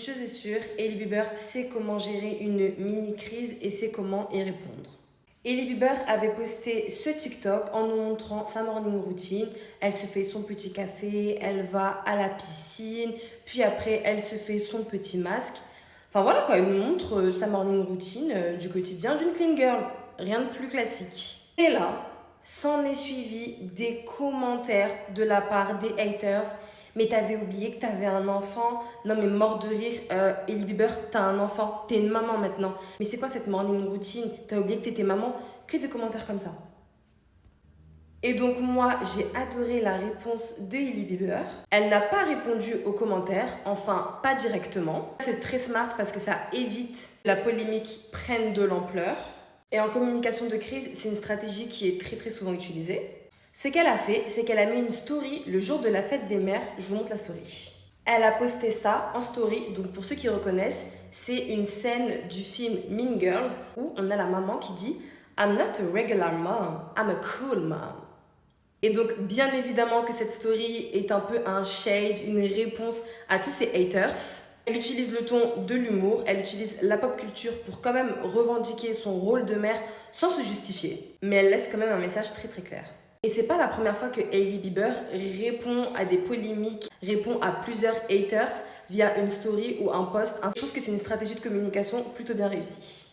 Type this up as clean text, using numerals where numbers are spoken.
Une chose est sûre, Hailey Bieber sait comment gérer une mini-crise et sait comment y répondre. Hailey Bieber avait posté ce TikTok en nous montrant sa morning routine. Elle se fait son petit café, elle va à la piscine, puis après elle se fait son petit masque. Enfin voilà quoi, elle nous montre sa morning routine du quotidien d'une clean girl. Rien de plus classique. Et là, s'en est suivi des commentaires de la part des haters. Mais t'avais oublié que t'avais un enfant. Non mais mort de rire, Hailey Bieber, t'as un enfant, t'es une maman maintenant. Mais c'est quoi cette morning routine? T'as oublié que t'étais maman? Que des commentaires comme ça. Et donc moi, j'ai adoré la réponse de Hailey Bieber. Elle n'a pas répondu aux commentaires, enfin pas directement. C'est très smart parce que ça évite que la polémique prenne de l'ampleur. Et en communication de crise, c'est une stratégie qui est très très souvent utilisée. Ce qu'elle a fait, c'est qu'elle a mis une story le jour de la fête des mères. Je vous montre la story. Elle a posté ça en story. Donc pour ceux qui reconnaissent, c'est une scène du film Mean Girls où on a la maman qui dit I'm not a regular mom, I'm a cool mom. Et donc bien évidemment que cette story est un peu un shade, une réponse à tous ces haters. Elle utilise le ton de l'humour, elle utilise la pop culture pour quand même revendiquer son rôle de mère sans se justifier. Mais elle laisse quand même un message très très clair. Et c'est pas la première fois que Hailey Bieber répond à des polémiques, répond à plusieurs haters via une story ou un post. Je trouve que c'est une stratégie de communication plutôt bien réussie.